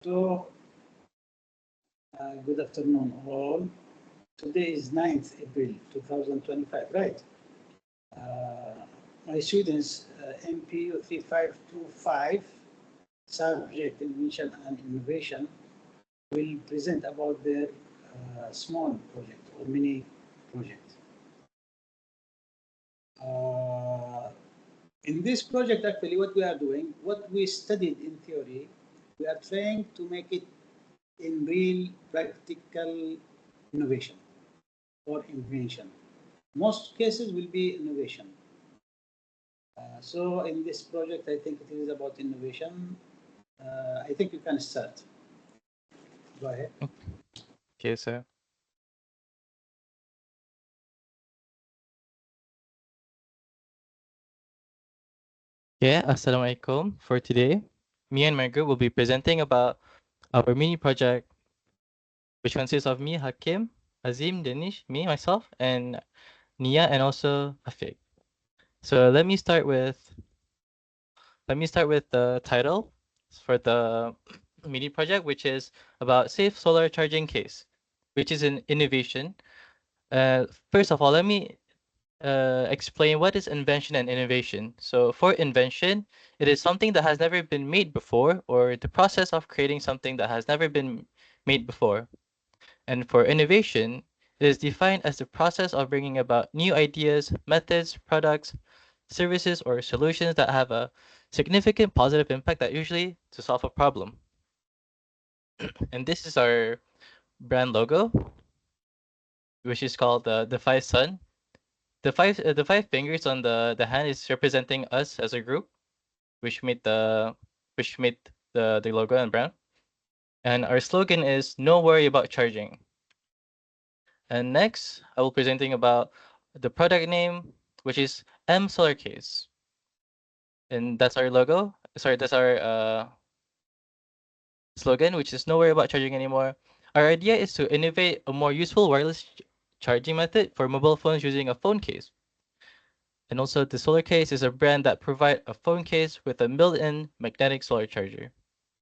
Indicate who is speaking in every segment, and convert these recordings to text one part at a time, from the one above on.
Speaker 1: So, good afternoon, all. Today is 9th April 2025, right? My students, MPU3525, subject Invention and Innovation, will present about their small project or mini project. In this project, actually, what we are doing, what we studied in theory, we are trying to make it in real practical innovation or invention. Most cases will be innovation. So in this project, I think it is about innovation. I think you can start. Go ahead.
Speaker 2: Okay, sir. Yeah, Assalamualaikum. For today, me and my group will be presenting about our mini project, which consists of me, Hakim, Azim, Danish, me, myself, and Nia, and also Afiq. So let me start with the title for the mini project, which is about safe solar charging case, which is an innovation. First of all, let me explain what is invention and innovation. So for invention, it is something that has never been made before, or the process of creating something that has never been made before. And for innovation, it is defined as the process of bringing about new ideas, methods, products, services, or solutions that have a significant positive impact that usually to solve a problem. And this is our brand logo, which is called the five sun. The five fingers on the hand is representing us as a group, which made the logo and brand. And our slogan is "No worry about charging." And next, I will presenting about the product name, which is M Solar Case, and that's our logo. Sorry, that's our slogan, which is "No worry about charging anymore." Our idea is to innovate a more useful wireless charging method for mobile phones using a phone case. And also, the Solar Case is a brand that provides a phone case with a built-in magnetic solar charger.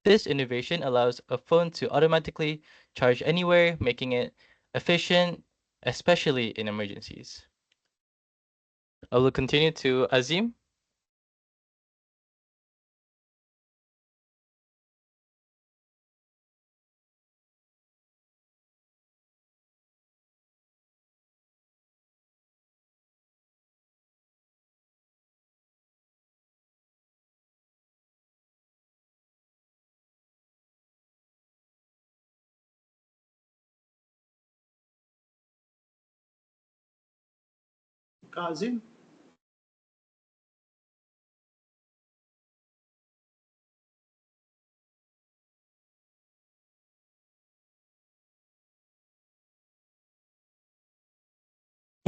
Speaker 2: This innovation allows a phone to automatically charge anywhere, making it efficient, especially in emergencies. I will continue to Azim.
Speaker 1: Kazim?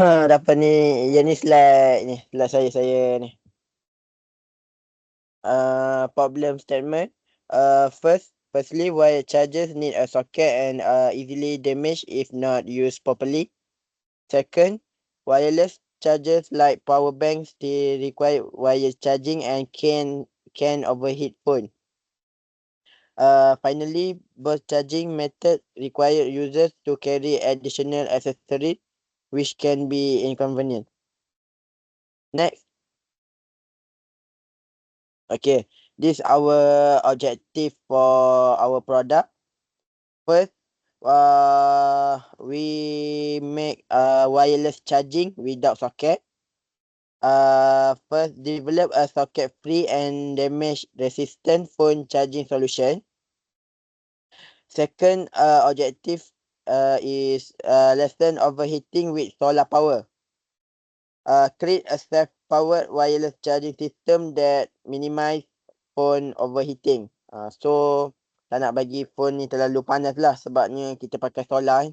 Speaker 3: Dapat ni, yang ni slide saya ni. Problem statement. Firstly, wire chargers need a socket and are easily damaged if not used properly. Second, wireless chargers like power banks, they require wire charging and can overheat phone. Finally, both charging methods require users to carry additional accessories, which can be inconvenient. Next. Okay, this our objective for our product. First, we make wireless charging without socket. First, develop a socket-free and damage-resistant phone charging solution. Second, objective is lessen overheating with solar power. Create a self-powered wireless charging system that minimize phone overheating. So tak nak bagi phone ni terlalu panas lah, sebabnya kita pakai solar.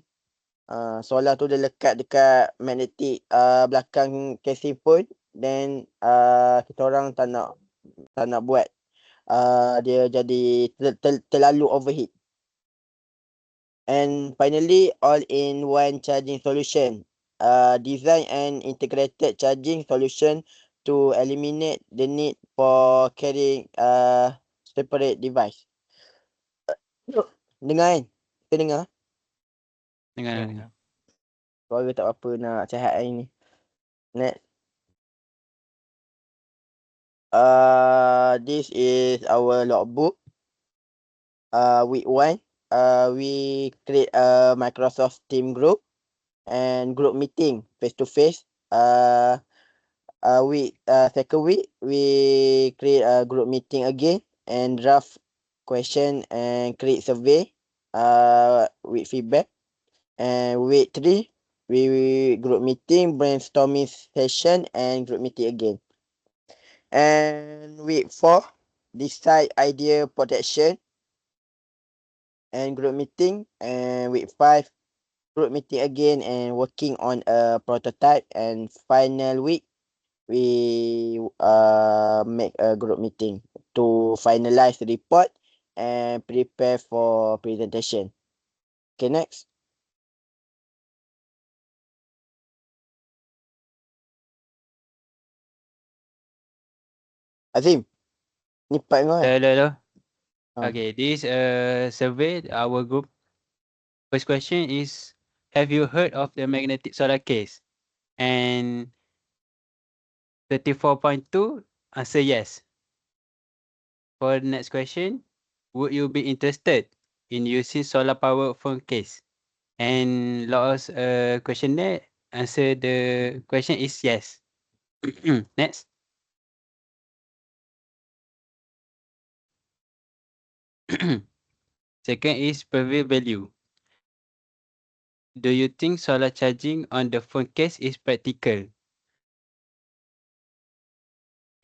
Speaker 3: Solar tu dia lekat dekat magnetic belakang casing phone. Then kita orang tak nak buat dia jadi terlalu overheat. And finally, all-in-one charging solution. Design an integrated charging solution to eliminate the need for carrying separate device. Dengar kan? Kita dengar.
Speaker 4: Dengar.
Speaker 3: Suara tak apa nak sihat hari ni. Next. This is our logbook. Week 1. We create a Microsoft Team group and group meeting face to face. Second week we create a group meeting again and draft question and create survey with feedback. And week 3 we group meeting, brainstorming session and group meeting again. And week 4 decide idea protection and group meeting. And week 5 group meeting again and working on a prototype. And final week we make a group meeting to finalize the report and prepare for presentation. Okay, next. Azim, ni part kau kan?
Speaker 4: Hello.
Speaker 3: Ah.
Speaker 4: Okay, this survey our group. First question is, have you heard of the magnetic solar case? And 34.2 answer yes. For the next question, would you be interested in using solar power phone case? And last question there, answer the question is yes. Next. Second is previous value. Do you think solar charging on the phone case is practical?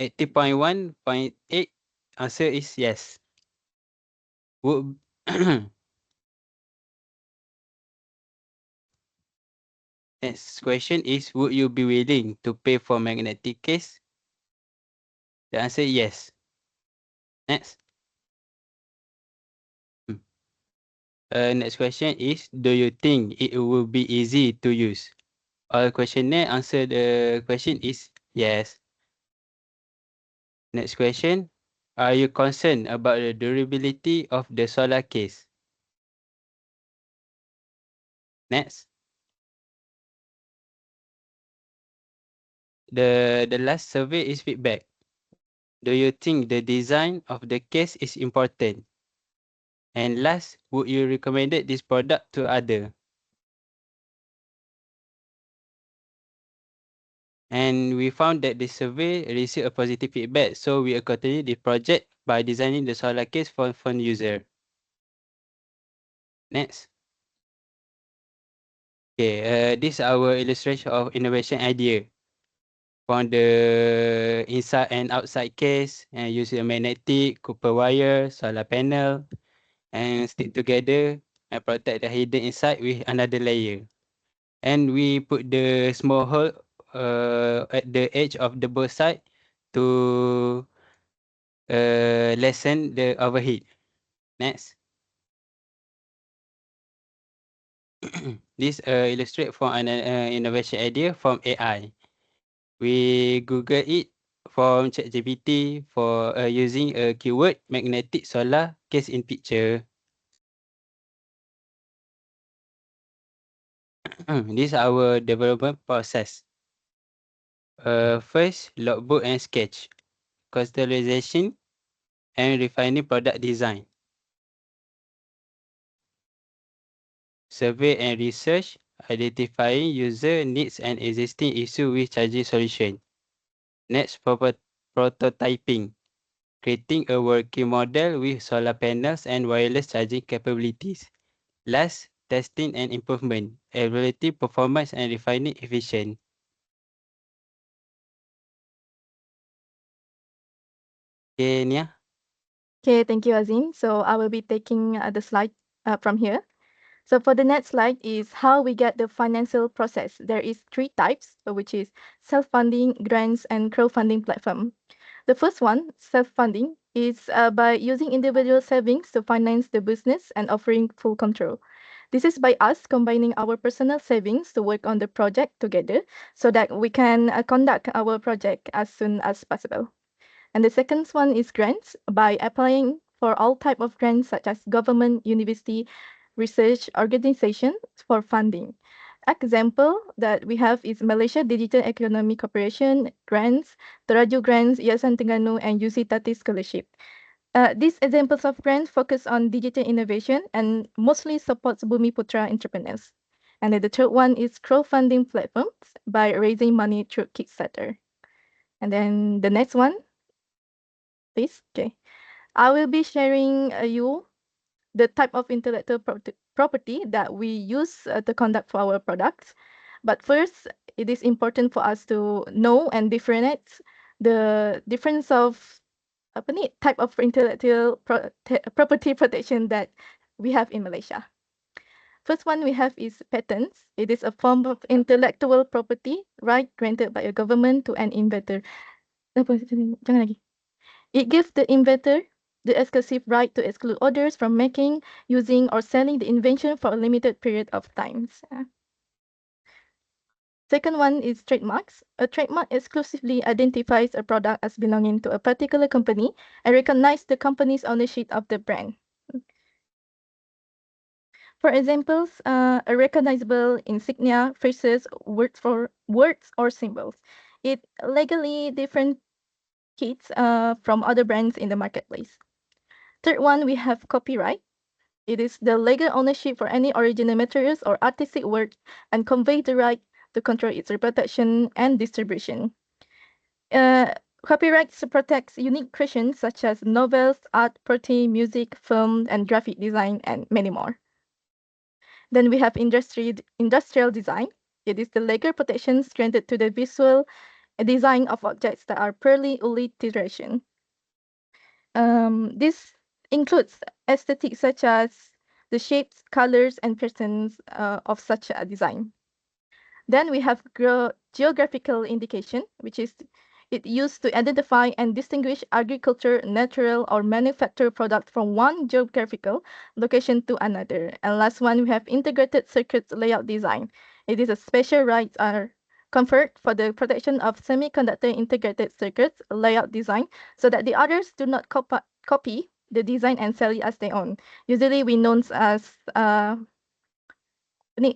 Speaker 4: 80.1.8 answer is yes. Would Next question is, would you be willing to pay for magnetic case? The answer is yes. Next. Next question is, do you think it will be easy to use? All questionnaire answer the question is yes. Next question, are you concerned about the durability of the solar case? Next. The last survey is feedback. Do you think the design of the case is important? And last, would you recommend this product to other? And we found that the survey received a positive feedback, so we continue the project by designing the solar case for phone user. Next. Okay, this is our illustration of innovation idea. From the inside and outside case, and using a magnetic, copper wire, solar panel, and stick together and protect the hidden inside with another layer. And we put the small hole at the edge of the both side to lessen the overheat. Next. This illustrate from an innovation idea from AI. We Google it from ChatGPT for using a keyword magnetic solar case in picture. This is our development process. First, logbook and sketch, constellation, and refining product design. Survey and research, identifying user needs and existing issue with charging solution. Next, prototyping, creating a working model with solar panels and wireless charging capabilities. Last, testing and improvement, availability, performance, and refining efficient. Okay, Nia.
Speaker 5: Okay, thank you, Azim. So I will be taking the slide from here. So for the next slide is how we get the financial process. There is 3 types, which is self-funding, grants, and crowdfunding platform. The first one, self-funding, is by using individual savings to finance the business and offering full control. This is by us combining our personal savings to work on the project together so that we can conduct our project as soon as possible. And the second one is grants by applying for all type of grants such as government, university, research organizations for funding. Example that we have is Malaysia Digital Economy Corporation grants, Teraju Grants, Yayasan Terengganu, and UC Tati Scholarship. These examples of grants focus on digital innovation and mostly supports Bumi Putra entrepreneurs. And then the third one is crowdfunding platforms by raising money through Kickstarter. And then the next one, please. Okay. I will be sharing you the type of intellectual property that we use to conduct for our products. But first, it is important for us to know and differentiate the difference of apa ni, type of intellectual property protection that we have in Malaysia. First one we have is patents. It is a form of intellectual property right granted by a government to an inventor. Jangan lagi. It gives the inventor the exclusive right to exclude others from making, using, or selling the invention for a limited period of times. Second one is trademarks. A trademark exclusively identifies a product as belonging to a particular company and recognizes the company's ownership of the brand. For examples, a recognizable insignia, phrases, words or symbols. It legally differentiates from other brands in the marketplace. Third one, we have copyright. It is the legal ownership for any original materials or artistic work and convey the right to control its reproduction and distribution. Copyrights protects unique creations such as novels, art, poetry, music, film, and graphic design, and many more. Then we have industrial design. It is the legal protections granted to the visual design of objects that are purely alliteration. This includes aesthetics such as the shapes, colors, and patterns of such a design. Then we have geographical indication, which is it used to identify and distinguish agriculture, natural, or manufactured product from one geographical location to another. And last one, we have integrated circuit layout design. It is a special rights are conferred for the protection of semiconductor integrated circuits layout design so that the others do not copy the design and sell it as their own. Usually we known as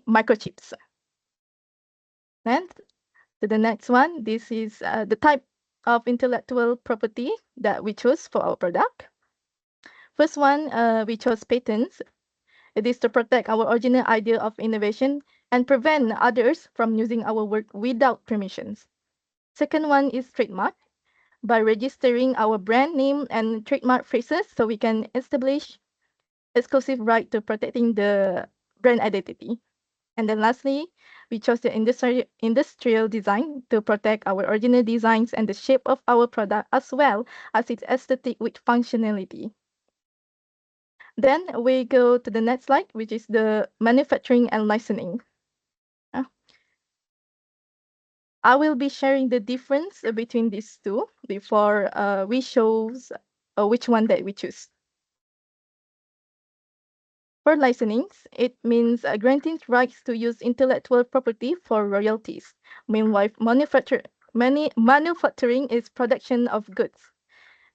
Speaker 5: microchips. And to the next one, this is the type of intellectual property that we chose for our product. First one, we chose patents. It is to protect our original idea of innovation and prevent others from using our work without permissions. Second one is trademark. By registering our brand name and trademark phrases so we can establish exclusive right to protecting the brand identity. And then lastly, we chose the industrial design to protect our original designs and the shape of our product as well as its aesthetic with functionality. Then we go to the next slide, which is the manufacturing and licensing. I will be sharing the difference between these two before we shows which one that we choose. For licensings, it means granting rights to use intellectual property for royalties. Meanwhile, manufacturing is production of goods.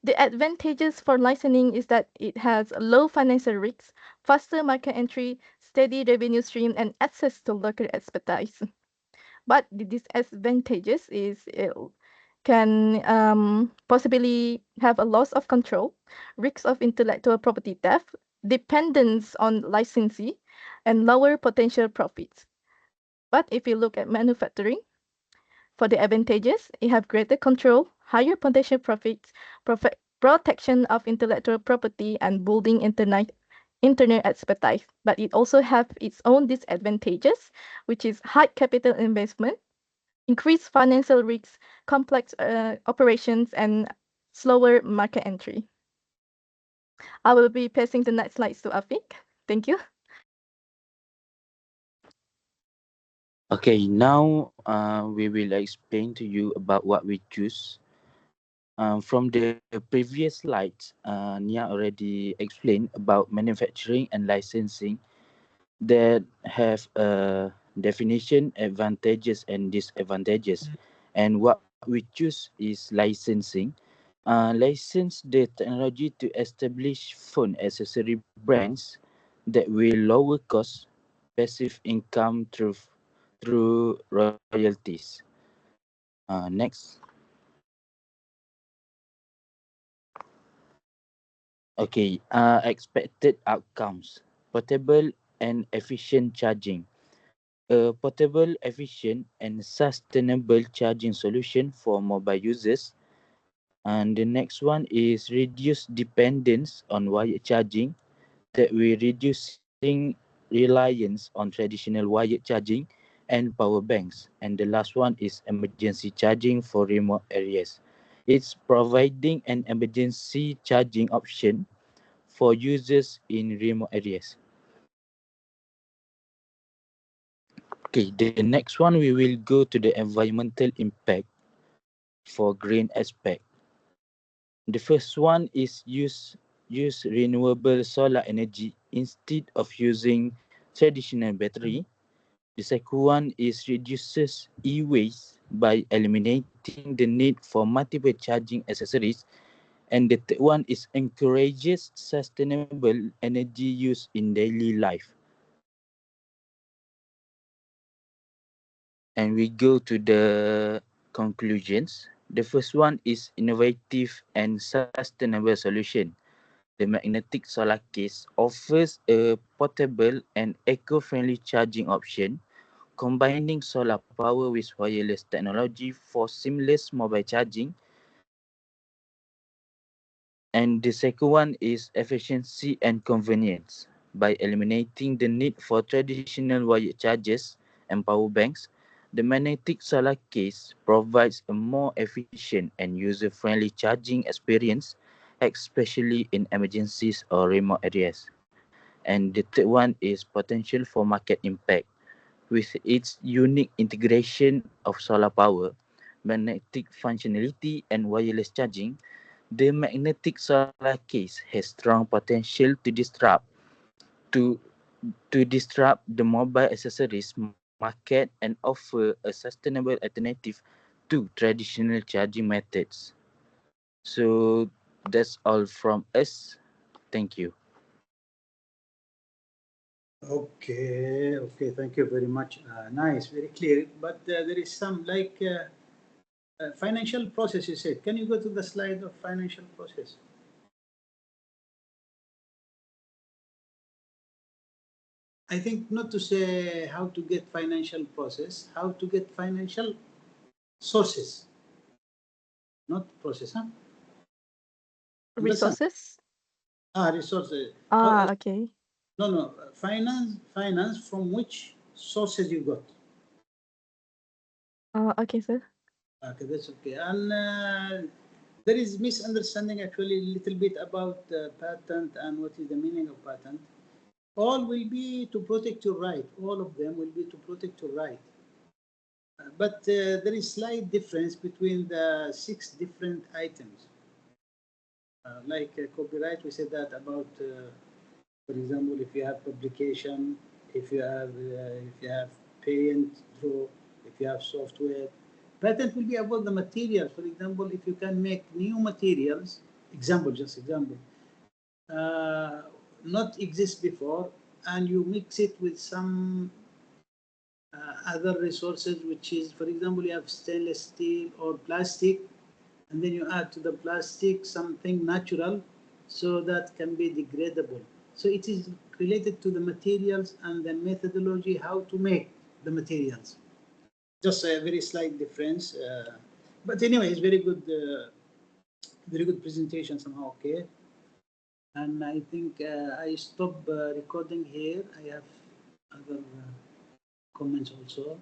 Speaker 5: The advantages for licensing is that it has low financial risks, faster market entry, steady revenue stream, and access to local expertise. But the disadvantages is it can possibly have a loss of control, risks of intellectual property theft, dependence on licensee, and lower potential profits. But if you look at manufacturing, for the advantages, you have greater control, higher potential profits, protection of intellectual property, and building internet expertise. But it also have its own disadvantages, which is high capital investment, increased financial risks, complex operations, and slower market entry. I will be passing the next slides to Afiq. Thank you.
Speaker 6: Okay, now we will explain to you about what we choose. From the previous slides, Nia already explained about manufacturing and licensing that have a definition, advantages and disadvantages. And what we choose is licensing. license the technology to establish phone accessory brands that will lower cost, passive income through royalties. Next. Okay, expected outcomes. Portable and efficient charging. A portable, efficient, and sustainable charging solution for mobile users. And the next one is reduce dependence on wired charging, that will reducing reliance on traditional wired charging and power banks. And the last one is emergency charging for remote areas. It's providing an emergency charging option for users in remote areas. Okay, the next one we will go to the environmental impact for green aspect. The first one is use renewable solar energy instead of using traditional battery. The second one is reduces e-waste by eliminating the need for multiple charging accessories. And the third one is encourages sustainable energy use in daily life. And we go to the conclusions. The first one is innovative and sustainable solution. The magnetic solar case offers a portable and eco-friendly charging option, combining solar power with wireless technology for seamless mobile charging. And the second one is efficiency and convenience. By eliminating the need for traditional wired chargers and power banks, the magnetic solar case provides a more efficient and user-friendly charging experience, especially in emergencies or remote areas. And the third one is potential for market impact. With its unique integration of solar power, magnetic functionality, and wireless charging, the magnetic solar case has strong potential to to disrupt the mobile accessories market and offer a sustainable alternative to traditional charging methods. So that's all from us. Thank you.
Speaker 1: Okay, thank you very much. Nice, very clear. But there is some like financial process, you said. Can you go to the slide of financial process? I think not to say how to get financial process, how to get financial sources, not process, huh? Understand?
Speaker 5: Resources?
Speaker 1: Resources.
Speaker 5: Okay.
Speaker 1: No, finance from which sources you got.
Speaker 5: Okay, sir.
Speaker 1: Okay, that's okay. And there is misunderstanding actually a little bit about patent and what is the meaning of patent. All will be to protect your right. All of them will be to protect your right. But there is slight difference between the 6 different items. Like copyright, we said that about, for example, if you have publication, if you have paint, draw, if you have software. Patent will be about the materials. For example, if you can make new materials, just example, not exist before, and you mix it with some other resources, which is, for example, you have stainless steel or plastic, and then you add to the plastic something natural, so that can be degradable. So it is related to the materials and the methodology how to make the materials. Just a very slight difference, but anyway, it's very good presentation somehow. Okay, and I think I stop recording here. I have other comments also.